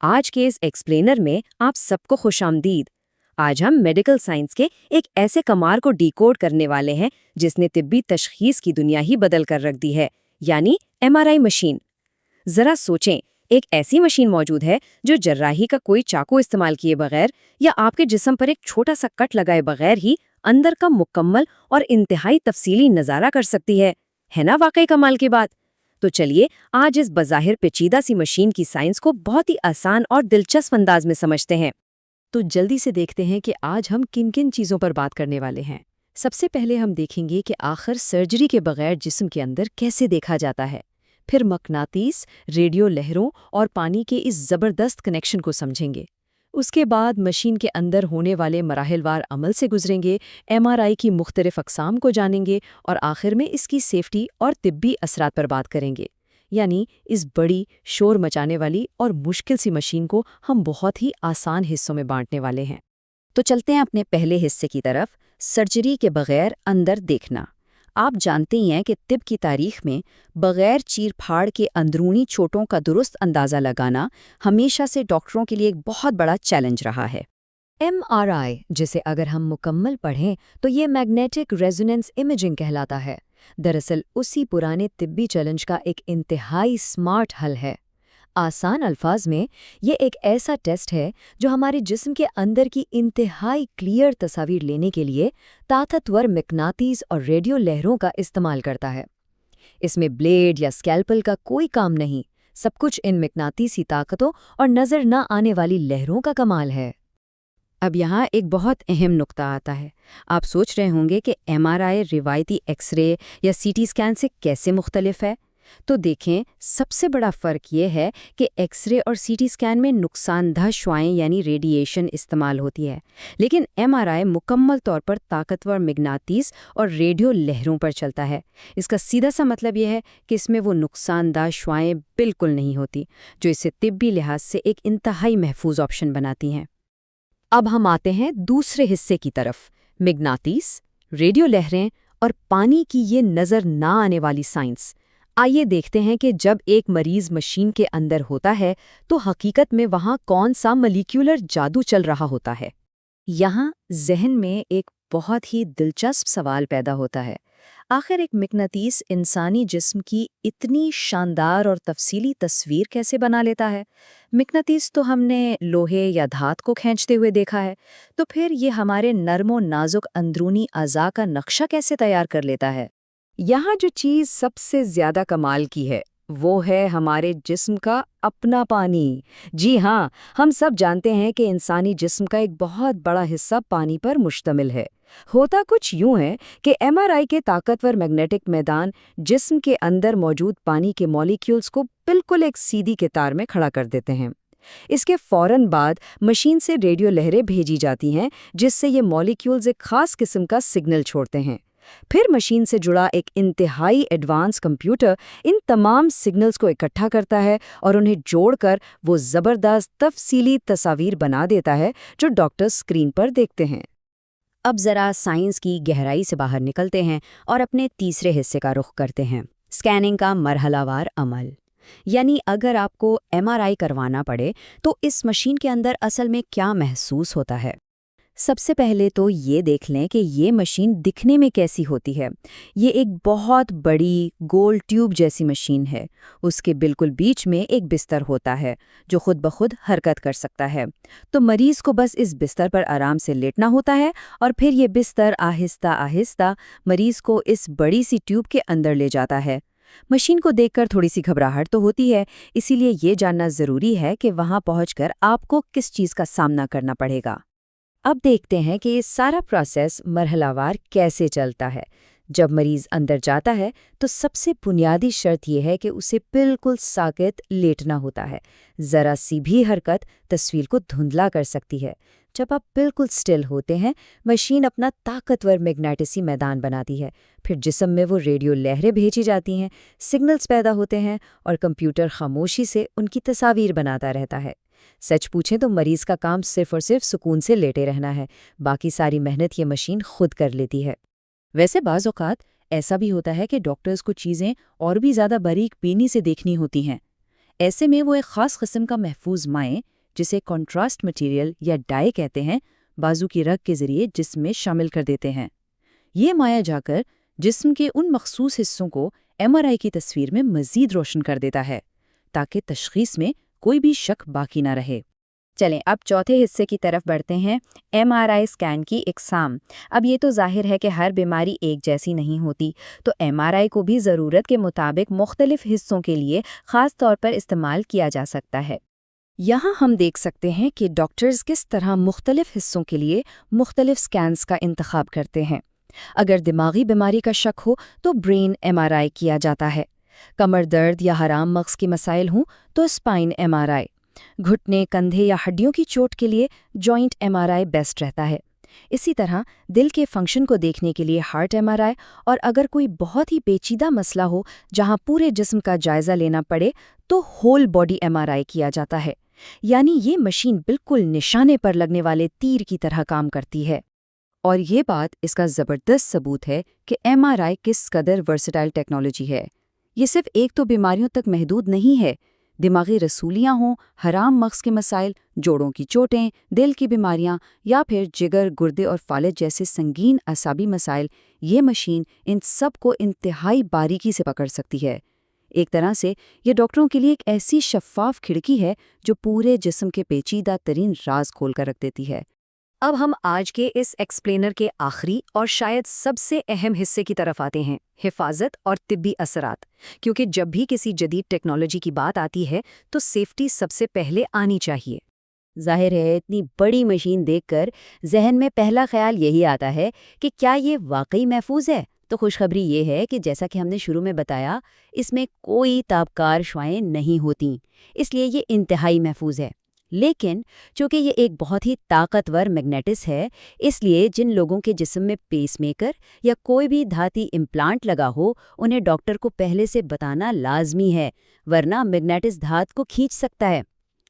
آج کے اس ایکسپلینر میں آپ سب کو خوش آمدید۔ آج ہم میڈیکل سائنس کے ایک ایسے کمار کو ڈیکوڈ کرنے والے ہیں جس نے طبی تشخیص کی دنیا ہی بدل کر رکھ دی ہے، یعنی MRI مشین۔ ذرا سوچیں، ایک ایسی مشین موجود ہے جو جراحی کا کوئی چاقو استعمال کیے بغیر یا آپ کے جسم پر ایک چھوٹا سا کٹ لگائے بغیر ہی اندر کا مکمل اور انتہائی تفصیلی نظارہ کر سکتی ہے نا واقعی کمال کی بات؟ تو چلیے آج اس بظاہر پیچیدہ سی مشین کی سائنس کو بہت ہی آسان اور دلچسپ انداز میں سمجھتے ہیں۔ تو جلدی سے دیکھتے ہیں کہ آج ہم کن کن چیزوں پر بات کرنے والے ہیں۔ سب سے پہلے ہم دیکھیں گے کہ آخر سرجری کے بغیر جسم کے اندر کیسے دیکھا جاتا ہے۔ پھر مقناطیس، ریڈیو لہروں اور پانی کے اس زبردست کنیکشن کو سمجھیں گے۔ اس کے بعد مشین کے اندر ہونے والے مراحل وار عمل سے گزریں گے، MRI کی مختلف اقسام کو جانیں گے اور آخر میں اس کی سیفٹی اور طبی اثرات پر بات کریں گے۔ یعنی اس بڑی، شور مچانے والی اور مشکل سی مشین کو ہم بہت ہی آسان حصوں میں بانٹنے والے ہیں۔ تو چلتے ہیں اپنے پہلے حصے کی طرف، سرجری کے بغیر اندر دیکھنا۔ آپ جانتے ہی ہیں کہ طب کی تاریخ میں بغیر چیر پھاڑ کے اندرونی چوٹوں کا درست اندازہ لگانا ہمیشہ سے ڈاکٹروں کے لیے ایک بہت بڑا چیلنج رہا ہے۔ MRI، جسے اگر ہم مکمل پڑھیں تو یہ میگنیٹک ریزوننس امیجنگ کہلاتا ہے، دراصل اسی پرانے طبی چیلنج کا ایک انتہائی سمارٹ حل ہے۔ آسان الفاظ میں یہ ایک ایسا ٹیسٹ ہے جو ہمارے جسم کے اندر کی انتہائی کلیئر تصاویر لینے کے لیے طاقتور مقناطیس اور ریڈیو لہروں کا استعمال کرتا ہے۔ اس میں بلیڈ یا اسکیلپل کا کوئی کام نہیں، سب کچھ ان مقناطیسی طاقتوں اور نظر نہ آنے والی لہروں کا کمال ہے۔ اب یہاں ایک بہت اہم نقطہ آتا ہے۔ آپ سوچ رہے ہوں گے کہ MRI روایتی ایکس رے یا CT اسکین سے کیسے مختلف ہے؟ تو دیکھیں، سب سے بڑا فرق یہ ہے کہ ایکس رے اور CT اسکین میں نقصان دہ شعاعیں یعنی ریڈیشن استعمال ہوتی ہے، لیکن MRI مکمل طور پر طاقتور مقناطیس اور ریڈیو لہروں پر چلتا ہے۔ اس کا سیدھا سا مطلب یہ ہے کہ اس میں وہ نقصان دہ شعاعیں بالکل نہیں ہوتی، جو اسے طبی لحاظ سے ایک انتہائی محفوظ آپشن بناتی ہیں۔ اب ہم آتے ہیں دوسرے حصے کی طرف، مقناطیس، ریڈیو لہریں اور پانی کی یہ نظر نہ آنے والی سائنس۔ آئیے دیکھتے ہیں کہ جب ایک مریض مشین کے اندر ہوتا ہے تو حقیقت میں وہاں کون سا مالیکیولر جادو چل رہا ہوتا ہے۔ یہاں ذہن میں ایک بہت ہی دلچسپ سوال پیدا ہوتا ہے۔ آخر ایک مقناطیس انسانی جسم کی اتنی شاندار اور تفصیلی تصویر کیسے بنا لیتا ہے؟ مقناطیس تو ہم نے لوہے یا دھات کو کھینچتے ہوئے دیکھا ہے، تو پھر یہ ہمارے نرم و نازک اندرونی اعضاء کا نقشہ کیسے تیار کر لیتا ہے؟ یہاں جو چیز سب سے زیادہ کمال کی ہے وہ ہے ہمارے جسم کا اپنا پانی۔ جی ہاں، ہم سب جانتے ہیں کہ انسانی جسم کا ایک بہت بڑا حصہ پانی پر مشتمل ہے۔ ہوتا کچھ یوں ہے کہ MRI کے طاقتور میگنیٹک میدان جسم کے اندر موجود پانی کے مالیکیولز کو بالکل ایک سیدھی قطار میں کھڑا کر دیتے ہیں۔ اس کے فوراً بعد مشین سے ریڈیو لہریں بھیجی جاتی ہیں جس سے یہ مالیکیولز ایک خاص قسم کا سگنل چھوڑتے ہیں۔ پھر مشین سے جڑا ایک انتہائی ایڈوانس کمپیوٹر ان تمام سگنلز کو اکٹھا کرتا ہے اور انہیں جوڑ کر وہ زبردست تفصیلی تصاویر بنا دیتا ہے جو ڈاکٹر اسکرین پر دیکھتے ہیں۔ اب ذرا سائنس کی گہرائی سے باہر نکلتے ہیں اور اپنے تیسرے حصے کا رخ کرتے ہیں، اسکیننگ کا مرحلہ وار عمل۔ یعنی اگر آپ کو MRI کروانا پڑے تو اس مشین کے اندر اصل میں کیا محسوس ہوتا ہے؟ سب سے پہلے تو یہ دیکھ لیں کہ یہ مشین دکھنے میں کیسی ہوتی ہے۔ یہ ایک بہت بڑی گول ٹیوب جیسی مشین ہے۔ اس کے بالکل بیچ میں ایک بستر ہوتا ہے جو خود بخود حرکت کر سکتا ہے۔ تو مریض کو بس اس بستر پر آرام سے لیٹنا ہوتا ہے اور پھر یہ بستر آہستہ آہستہ مریض کو اس بڑی سی ٹیوب کے اندر لے جاتا ہے۔ مشین کو دیکھ کر تھوڑی سی گھبراہٹ تو ہوتی ہے، اسی لیے یہ جاننا ضروری ہے کہ وہاں پہنچ کر آپ کو کس چیز کا سامنا کرنا پڑے گا۔ اب دیکھتے ہیں کہ یہ سارا پروسیس مرحلہ وار کیسے چلتا ہے۔ جب مریض اندر جاتا ہے تو سب سے بنیادی شرط یہ ہے کہ اسے بالکل ساکت لیٹنا ہوتا ہے۔ ذرا سی بھی حرکت تصویر کو دھندلا کر سکتی ہے۔ جب آپ بالکل سٹل ہوتے ہیں، مشین اپنا طاقتور میگنیٹیسی میدان بناتی ہے، پھر جسم میں وہ ریڈیو لہریں بھیجی جاتی ہیں، سگنلز پیدا ہوتے ہیں اور کمپیوٹر خاموشی سے ان کی تصاویر بناتا رہتا ہے۔ سچ پوچھیں تو مریض کا کام صرف اور صرف سکون سے لیٹے رہنا ہے، باقی ساری محنت یہ مشین خود کر لیتی ہے۔ ویسے بعض اوقات ایسا بھی ہوتا ہے کہ ڈاکٹرز کو چیزیں اور بھی زیادہ باریک بینی سے دیکھنی ہوتی ہیں۔ ایسے میں وہ ایک خاص قسم کا محفوظ مائع، جسے کنٹراسٹ مٹیریل یا ڈائی کہتے ہیں، بازو کی رگ کے ذریعے جسم میں شامل کر دیتے ہیں۔ یہ مائع جا کر جسم کے ان مخصوص حصوں کو ایم آر آئی کی تصویر میں مزید روشن کر دیتا ہے، تاکہ تشخیص میں کوئی بھی شک باقی نہ رہے۔ چلیں اب چوتھے حصے کی طرف بڑھتے ہیں، ایم آر آئی اسکین کی اقسام۔ اب یہ تو ظاہر ہے کہ ہر بیماری ایک جیسی نہیں ہوتی، تو ایم آر آئی کو بھی ضرورت کے مطابق مختلف حصوں کے لیے خاص طور پر استعمال کیا جا سکتا ہے۔ یہاں ہم دیکھ سکتے ہیں کہ ڈاکٹرز کس طرح مختلف حصوں کے لیے مختلف سکینز کا انتخاب کرتے ہیں۔ اگر دماغی بیماری کا شک ہو تو برین ایم آر آئی کیا جاتا ہے، کمر درد یا حرام مغز کے مسائل ہوں تو اسپائن ایم آر آئی، گھٹنے، کندھے یا ہڈیوں کی چوٹ کے لیے جوائنٹ ایم آر آئی بیسٹ رہتا ہے۔ اسی طرح دل کے فنکشن کو دیکھنے کے لیے ہارٹ ایم آر آئی، اور اگر کوئی بہت ہی پیچیدہ مسئلہ ہو جہاں پورے جسم کا جائزہ لینا پڑے تو ہول باڈی ایم آر آئی کیا جاتا ہے، یعنی یہ مشین بالکل نشانے پر لگنے والے تیر کی طرح کام کرتی ہے۔ اور یہ بات اس کا زبردست ثبوت ہے کہ ایم آر آئی کس قدر ورسٹائل ٹیکنالوجی ہے۔ یہ صرف ایک تو بیماریوں تک محدود نہیں ہے، دماغی رسولیاں ہوں، حرام مغز کے مسائل، جوڑوں کی چوٹیں، دل کی بیماریاں یا پھر جگر، گردے اور فالج جیسے سنگین اعصابی مسائل، یہ مشین ان سب کو انتہائی باریکی سے پکڑ سکتی ہے۔ ایک طرح سے یہ ڈاکٹروں کے لیے ایک ایسی شفاف کھڑکی ہے جو پورے جسم کے پیچیدہ ترین راز کھول کر رکھ دیتی ہے۔ اب ہم آج کے اس ایکسپلینر کے آخری اور شاید سب سے اہم حصے کی طرف آتے ہیں، حفاظت اور طبی اثرات، کیونکہ جب بھی کسی جدید ٹیکنالوجی کی بات آتی ہے تو سیفٹی سب سے پہلے آنی چاہیے۔ ظاہر ہے اتنی بڑی مشین دیکھ کر ذہن میں پہلا خیال یہی آتا ہے کہ کیا یہ واقعی محفوظ ہے؟ تو خوشخبری یہ ہے کہ جیسا کہ ہم نے شروع میں بتایا، اس میں کوئی تابکار شعاعیں نہیں ہوتیں، اس لیے یہ انتہائی محفوظ ہے۔ لیکن چونکہ یہ ایک بہت ہی طاقتور میگنیٹس ہے، اس لیے جن لوگوں کے جسم میں پیس میکر یا کوئی بھی دھاتی امپلانٹ لگا ہو، انہیں ڈاکٹر کو پہلے سے بتانا لازمی ہے، ورنہ میگنیٹس دھات کو کھینچ سکتا ہے۔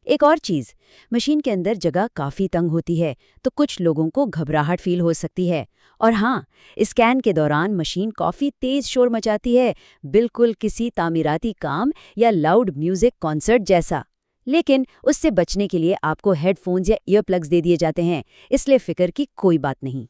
ایک اور چیز، مشین کے اندر جگہ کافی تنگ ہوتی ہے، تو کچھ لوگوں کو گھبراہٹ فیل ہو سکتی ہے۔ اور ہاں، اسکین کے دوران مشین کافی تیز شور مچاتی ہے، بالکل کسی تعمیراتی کام یا لاؤڈ میوزک کانسرٹ جیسا۔ لیکن اس سے بچنے کے لیے آپ کو ہیڈ فونز یا ایئر پلگز دے دیے جاتے ہیں، اس لیے فکر کی کوئی بات نہیں۔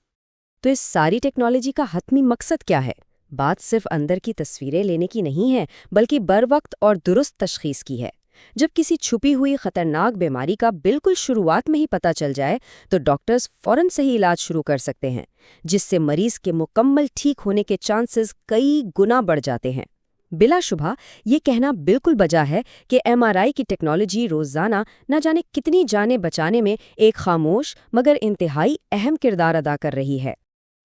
تو اس ساری ٹیکنالوجی کا حتمی مقصد کیا ہے؟ بات صرف اندر کی تصویریں لینے کی نہیں ہے، بلکہ بروقت اور درست تشخیص کی ہے۔ جب کسی چھپی ہوئی خطرناک بیماری کا بالکل شروعات میں ہی پتہ چل جائے تو ڈاکٹرز فوراً صحیح علاج شروع کر سکتے ہیں، جس سے مریض کے مکمل ٹھیک ہونے کے چانسز کئی گنا بڑھ جاتے ہیں۔ بلا شبہ یہ کہنا بالکل بجا ہے کہ ایم آر آئی کی ٹیکنالوجی روزانہ نہ جانے کتنی جانیں بچانے میں ایک خاموش مگر انتہائی اہم کردار ادا کر رہی ہے۔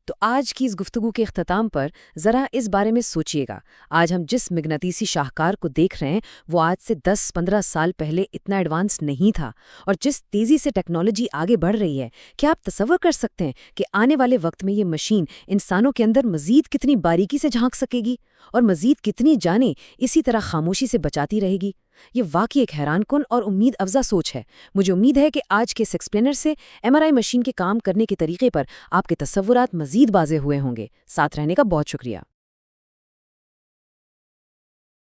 تو آج کی اس گفتگو کے اختتام پر ذرا اس بارے میں سوچئے گا، آج ہم جس مغناطیسی شاہکار کو دیکھ رہے ہیں وہ آج سے 10-15 سال پہلے اتنا ایڈوانس نہیں تھا، اور جس تیزی سے ٹیکنالوجی آگے بڑھ رہی ہے، کیا آپ تصور کر سکتے ہیں کہ آنے والے وقت میں یہ مشین انسانوں کے اندر مزید کتنی باریکی سے جھانک سکے گی اور مزید کتنی جانیں اسی طرح خاموشی سے بچاتی رہے گی؟ یہ واقعی ایک حیران کن اور امید افزا سوچ ہے۔ مجھے امید ہے کہ آج کے اس ایکسپلینر سے ایم آر آئی مشین کے کام کرنے کے طریقے پر آپ کے تصورات مزید واضح ہوئے ہوں گے۔ ساتھ رہنے کا بہت شکریہ۔